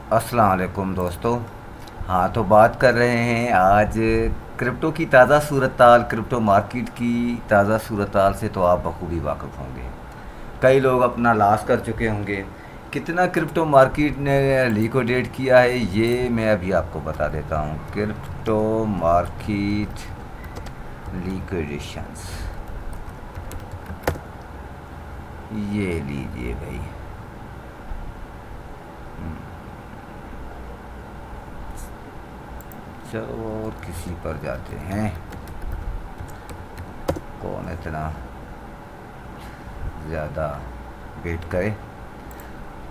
अस्सलाम वालेकुम दोस्तों। हाँ, तो बात कर रहे हैं आज क्रिप्टो की ताज़ा सूरत हाल, क्रिप्टो मार्केट की ताज़ा सूरत हाल से तो आप बखूबी वाकिफ़ होंगे। कई लोग अपना लॉस कर चुके होंगे। कितना क्रिप्टो मार्केट ने लिक्विडेट किया है ये मैं अभी आपको बता देता हूँ। क्रिप्टो मार्केट लिक्विडेशंस, ये लीजिए भाई। चलो और किसी पर जाते हैं। कौन इतना ज़्यादा वेट करे।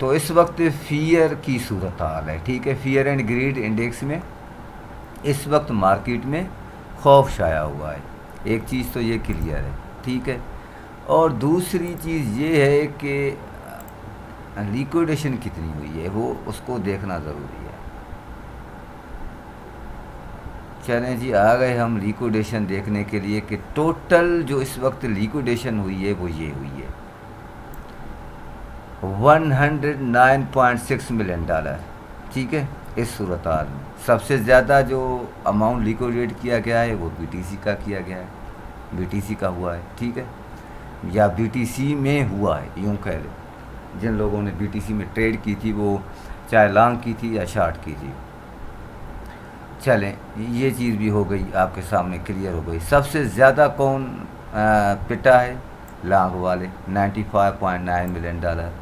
तो इस वक्त फियर की सूरत हाल है, ठीक है। फियर एंड ग्रीड इंडेक्स में इस वक्त मार्केट में खौफ छाया हुआ है। एक चीज़ तो ये क्लियर है, ठीक है। और दूसरी चीज़ ये है कि लिक्विडेशन कितनी हुई है वो उसको देखना ज़रूरी है। चलें जी, आ गए हम लिक्विडेशन देखने के लिए कि टोटल जो इस वक्त लिक्विडेशन हुई है वो ये हुई है 109.6 मिलियन डॉलर, ठीक है। इस सूरत हाल में सबसे ज़्यादा जो अमाउंट लिक्विडेट किया गया है वो बीटीसी का किया गया है, बीटीसी का हुआ है, ठीक है। या बीटीसी में हुआ है यूँ कह लें। जिन लोगों ने बीटीसी में ट्रेड की थी वो चाहे लॉन्ग की थी या शॉर्ट की थी। चलें, ये चीज़ भी हो गई आपके सामने, क्लियर हो गई। सबसे ज़्यादा कौन पिटा है? लॉन्ग वाले 95.9 मिलियन डॉलर।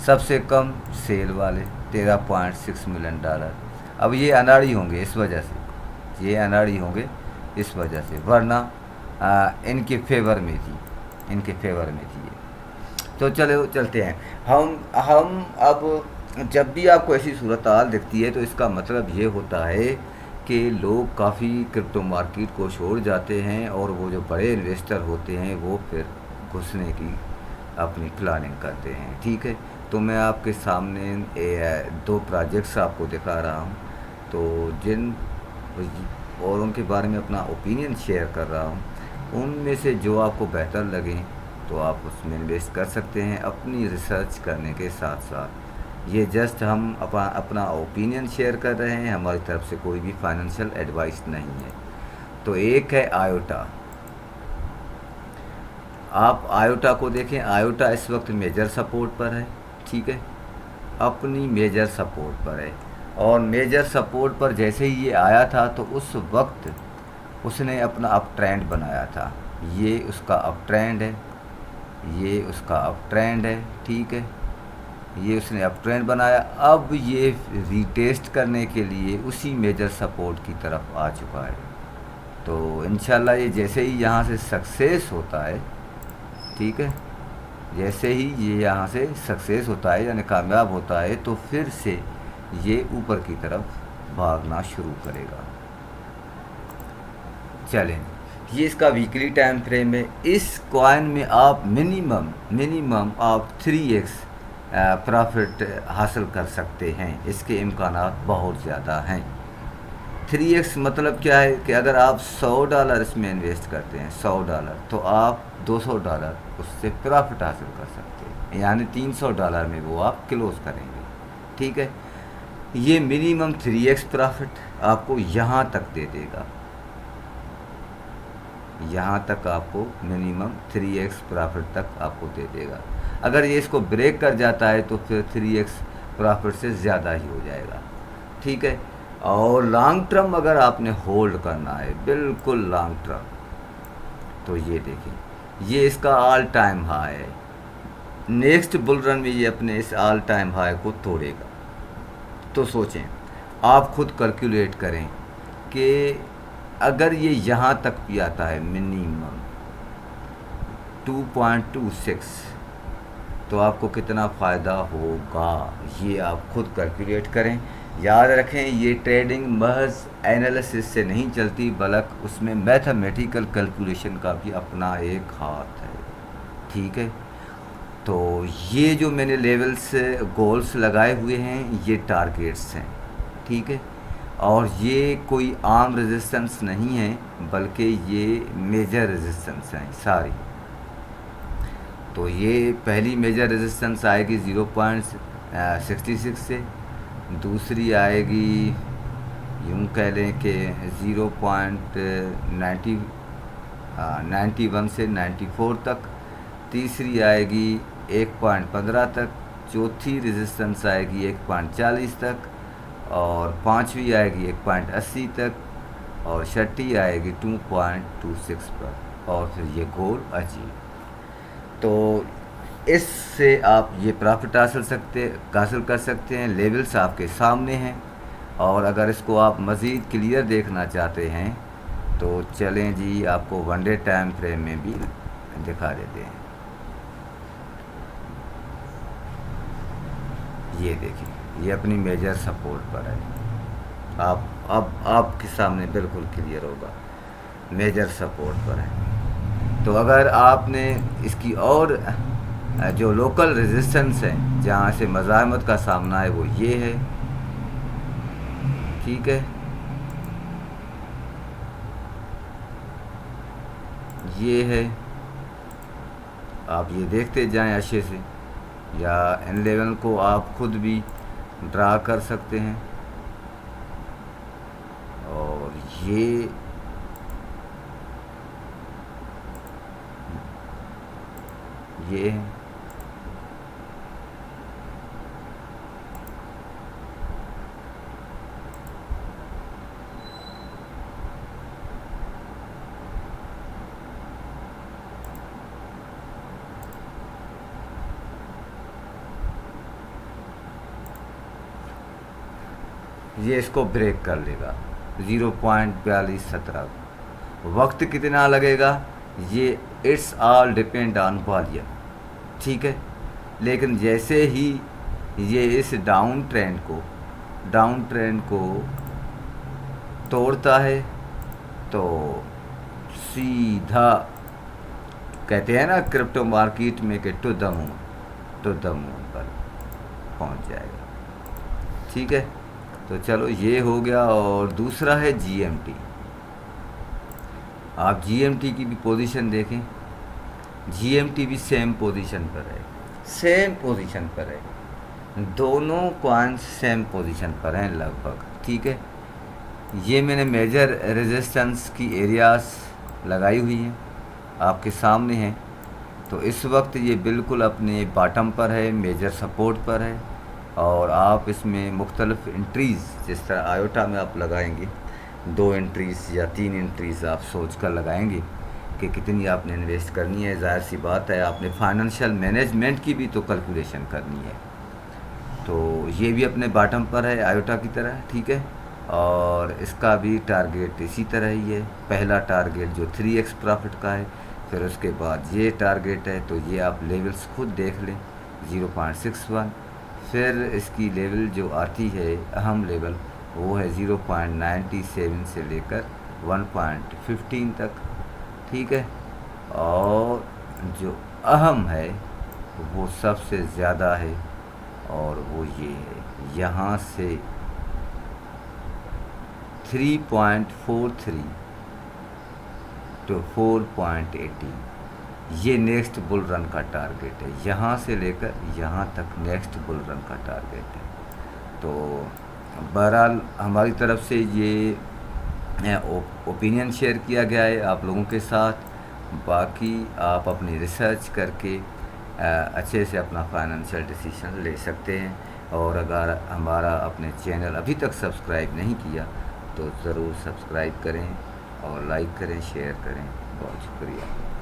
सबसे कम सेल वाले 13.6 मिलियन डॉलर। अब ये अनाड़ी होंगे इस वजह से, ये अनाड़ी होंगे इस वजह से, वरना इनके फेवर में थी, इनके फेवर में थी ये। तो चलो चलते हैं। हम अब जब भी आपको ऐसी सूरत हाल दिखती है तो इसका मतलब ये होता है कि लोग काफ़ी क्रिप्टो मार्केट को छोड़ जाते हैं और वो जो बड़े इन्वेस्टर होते हैं वो फिर घुसने की अपनी प्लानिंग करते हैं, ठीक है। तो मैं आपके सामने दो प्रोजेक्ट्स आपको दिखा रहा हूँ, तो जिन और उनके बारे में अपना ओपिनियन शेयर कर रहा हूँ। उनमें से जो आपको बेहतर लगें तो आप उसमें इन्वेस्ट कर सकते हैं अपनी रिसर्च करने के साथ साथ। ये जस्ट हम अपना ओपिनियन शेयर कर रहे हैं, हमारी तरफ से कोई भी फाइनेंशियल एडवाइस नहीं है। तो एक है आयोटा। आप आयोटा को देखें, आयोटा इस वक्त मेजर सपोर्ट पर है, ठीक है, अपनी मेजर सपोर्ट पर है। और मेजर सपोर्ट पर जैसे ही ये आया था तो उस वक्त उसने अपना अप ट्रेंड बनाया था। ये उसका अप ट्रेंड है, ये उसका अप ट्रेंड है, ठीक है। ये उसने अप ट्रेंड बनाया। अब ये रीटेस्ट करने के लिए उसी मेजर सपोर्ट की तरफ आ चुका है। तो इंशाल्लाह ये जैसे ही यहाँ से सक्सेस होता है, ठीक है, जैसे ही ये यहाँ से सक्सेस होता है यानी कामयाब होता है तो फिर से ये ऊपर की तरफ भागना शुरू करेगा। चलें, ये इसका वीकली टाइम फ्रेम है। इस कॉइन में आप मिनिमम आप 3x प्रॉफिट हासिल कर सकते हैं। इसके इम्कानात बहुत ज़्यादा हैं। 3x मतलब क्या है कि अगर आप $100 इसमें इन्वेस्ट करते हैं, $100, तो आप $200 उससे प्रॉफिट हासिल कर सकते हैं, यानी $300 में वो आप क्लोज़ करेंगे, ठीक है। ये मिनिमम 3x प्रॉफिट आपको यहाँ तक दे देगा, यहाँ तक आपको मिनिमम 3x प्रॉफिट तक आपको दे देगा। अगर ये इसको ब्रेक कर जाता है तो फिर 3x प्रॉफिट से ज़्यादा ही हो जाएगा, ठीक है। और लॉन्ग टर्म अगर आपने होल्ड करना है, बिल्कुल लॉन्ग टर्म, तो ये देखिए ये इसका ऑल टाइम हाई है। नेक्स्ट बुल रन में ये अपने इस ऑल टाइम हाई को तोड़ेगा। तो सोचें, आप खुद कैलकुलेट करें कि अगर ये यहाँ तक भी आता है मिनिमम 2.26, तो आपको कितना फ़ायदा होगा ये आप खुद कैलकुलेट करें। याद रखें, ये ट्रेडिंग महज एनालिसिस से नहीं चलती, बल्कि उसमें मैथमेटिकल कैलकुलेशन का भी अपना एक हाथ है, ठीक है। तो ये जो मैंने लेवल्स गोल्स लगाए हुए हैं ये टारगेट्स हैं, ठीक है। और ये कोई आम रेजिस्टेंस नहीं है, बल्कि ये मेजर रेजिस्टेंस हैं सारी। तो ये पहली मेजर रेजिस्टेंस आएगी 0.66 से, दूसरी आएगी यूँ कह लें कि 0.91 से 94 तक। तीसरी आएगी 1.15 तक। चौथी रेजिस्टेंस आएगी 1.40 तक। और पांचवी आएगी 1.80 तक। और छठी आएगी 2.26 पर। और फिर ये गोल अचीव। तो इससे आप ये प्रॉफिट हासिल कर सकते हैं। लेवल्स आपके सामने हैं। और अगर इसको आप मज़ीद क्लियर देखना चाहते हैं तो चलें जी, आपको वन डे टाइम फ्रेम में भी दिखा देते हैं। ये देखिए, ये अपनी मेजर सपोर्ट पर है। अब आपके सामने बिल्कुल क्लियर होगा, मेजर सपोर्ट पर है। तो अगर आपने इसकी और जो लोकल रेजिस्टेंस है जहाँ से मज़ाहमत का सामना है वो ये है, ठीक है। ये है, आप ये देखते जाएं अच्छे से, या इन लेवल को आप खुद भी ड्रा कर सकते हैं। और ये है, ये इसको ब्रेक कर लेगा 0.4217। वक्त कितना लगेगा ये it's all depend on volume, ठीक है। लेकिन जैसे ही ये इस डाउन ट्रेंड को तोड़ता है तो सीधा कहते हैं ना क्रिप्टो मार्केट में कि टू द मून पर पहुंच जाएगा, ठीक है। तो चलो ये हो गया। और दूसरा है जीएमटी। आप जीएमटी की भी पोजीशन देखें, जीएमटी भी सेम पोजीशन पर है, दोनों कॉइन्स सेम पोजीशन पर हैं लगभग, ठीक है। ये मैंने मेजर रेजिस्टेंस की एरियाज लगाई हुई हैं, आपके सामने हैं। तो इस वक्त ये बिल्कुल अपने बॉटम पर है, मेजर सपोर्ट पर है। और आप इसमें मुख्तलिफ एंट्रीज़, जिस तरह आयोटा में आप लगाएंगे 2 एंट्रीज़ या 3 एंट्रीज़ आप सोच कर लगाएंगे कि कितनी आपने इन्वेस्ट करनी है। ज़ाहिर सी बात है आपने फाइनेंशियल मैनेजमेंट की भी तो कैलकुलेशन करनी है। तो ये भी अपने बॉटम पर है आयोटा की तरह, ठीक है। और इसका भी टारगेट इसी तरह ही है। पहला टारगेट जो 3x प्रॉफिट का है, फिर उसके बाद ये टारगेट है। तो ये आप लेवल्स खुद देख लें, 0.61। फिर इसकी लेवल जो आती है अहम लेवल वो है 0.97 से लेकर 1.15 तक, ठीक है। और जो अहम है वो सबसे ज़्यादा है और वो ये है, यहाँ से 3.43 to 4.80, ये नेक्स्ट बुल रन का टारगेट है। यहाँ से लेकर यहाँ तक नेक्स्ट बुल रन का टारगेट है। तो बहरहाल हमारी तरफ से ये ओपिनियन शेयर किया गया है आप लोगों के साथ। बाकी आप अपनी रिसर्च करके अच्छे से अपना फाइनेंशियल डिसीजन ले सकते हैं। और अगर हमारा अपने चैनल अभी तक सब्सक्राइब नहीं किया तो ज़रूर सब्सक्राइब करें और लाइक करें, शेयर करें। बहुत शुक्रिया।